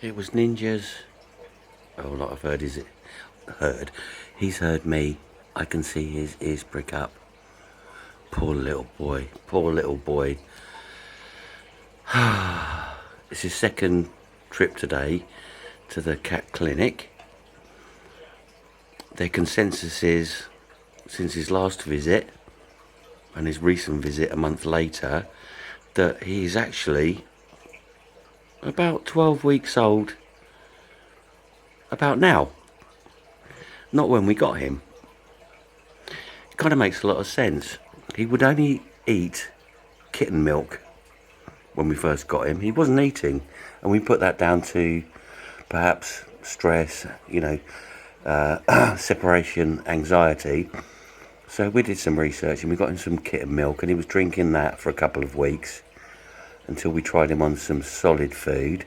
It was Ninja's. Oh, what I've heard is it heard. He's heard me. I can see his ears prick up. Poor little boy. Poor little boy. It's his second trip today to the cat clinic. Their consensus is, since his last visit and his recent visit a month later, that he is actually about 12 weeks old about now. Not when we got him. It kind of makes a lot of sense. He would only eat kitten milk when we first got him. He wasn't eating, and we put that down to perhaps stress, separation anxiety. So we did some research and we got him some kitten milk, and he was drinking that for a couple of weeks until we tried him on some solid food,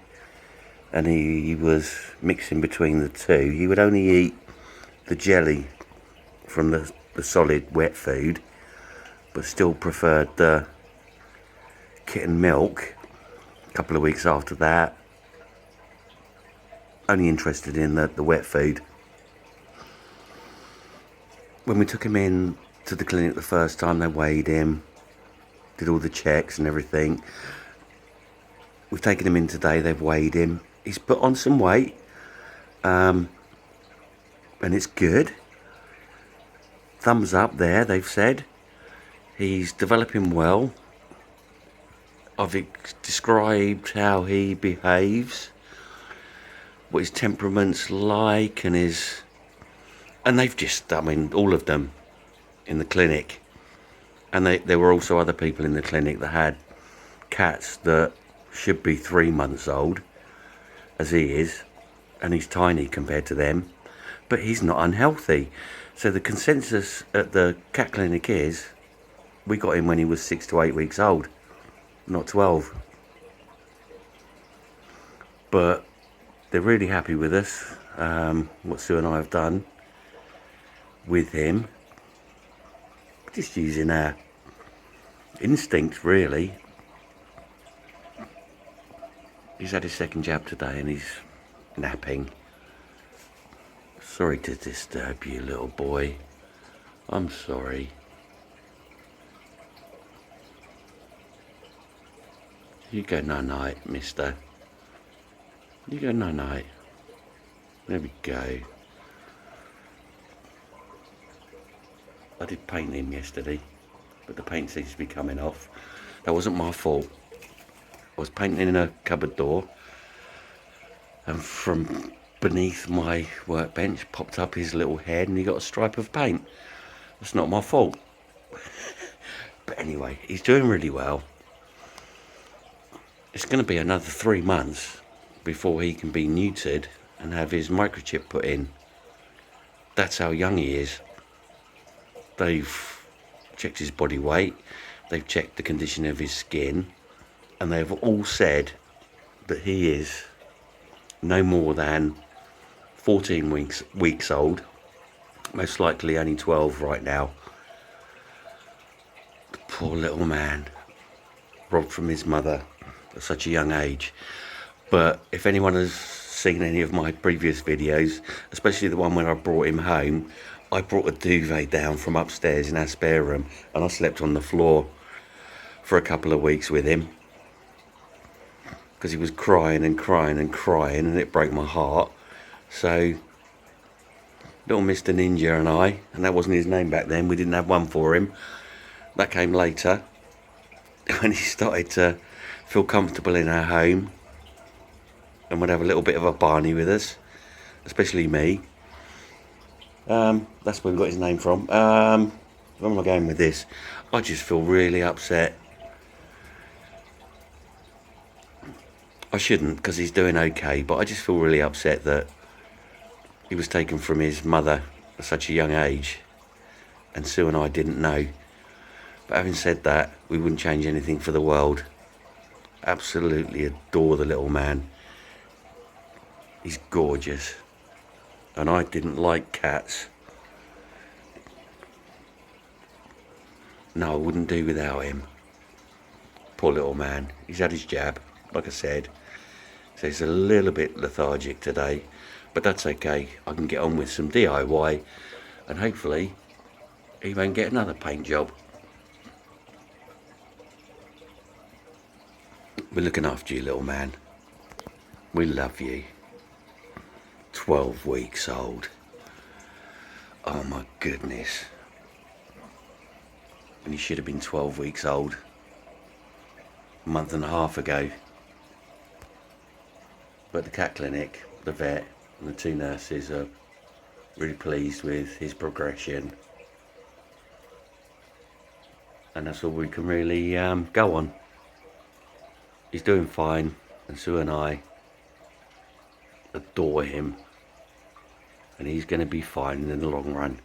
and he was mixing between the two. He would only eat the jelly from the solid wet food, but still preferred the kitten milk. A couple of weeks after that, only interested in the wet food. When we took him in to the clinic the first time, they weighed him, did all the checks and everything. We've taken him in today, they've weighed him. He's put on some weight, and it's good. Thumbs up there, they've said. He's developing well. I've described how he behaves, what his temperament's like, and they've just, all of them in the clinic. And there were also other people in the clinic that had cats that should be 3 months old, as he is, and he's tiny compared to them, but he's not unhealthy. So the consensus at the cat clinic is, we got him when he was 6 to 8 weeks old, not 12. But they're really happy with us, what Sue and I have done with him. Just using our instinct, really. He's had his second jab today and he's napping. Sorry to disturb you, little boy. I'm sorry. You go night-night, mister. You go night-night. There we go. I did paint him yesterday, but the paint seems to be coming off. That wasn't my fault. I was painting in a cupboard door, and from beneath my workbench popped up his little head and he got a stripe of paint. That's not my fault. But anyway, he's doing really well. It's going to be another 3 months before he can be neutered and have his microchip put in. That's how young he is. They've checked his body weight, they've checked the condition of his skin, and they've all said that he is no more than 14 weeks old, most likely only 12 right now. The poor little man, robbed from his mother at such a young age. But if anyone has seen any of my previous videos, especially the one when I brought him home, I brought a duvet down from upstairs in our spare room and I slept on the floor for a couple of weeks with him, because he was crying and crying and crying, and it broke my heart. So little Mr. Ninja and that wasn't his name back then, we didn't have one for him, that came later, when he started to feel comfortable in our home and would have a little bit of a Barney with us, especially me. That's where we got his name from. Where am I going with this? I just feel really upset. I shouldn't, because he's doing okay, but I just feel really upset that he was taken from his mother at such a young age, and Sue and I didn't know. But having said that, we wouldn't change anything for the world. Absolutely adore the little man. He's gorgeous. And I didn't like cats. No, I wouldn't do without him. Poor little man. He's had his jab, like I said. So he's a little bit lethargic today, but that's okay. I can get on with some DIY and hopefully he won't get another paint job. We're looking after you, little man. We love you. 12 weeks old. Oh my goodness. And he should have been 12 weeks old a month and a half ago. But the cat clinic, the vet and the 2 nurses are really pleased with his progression. And that's all we can really go on. He's doing fine, and Sue and I adore him. And he's going to be fine in the long run.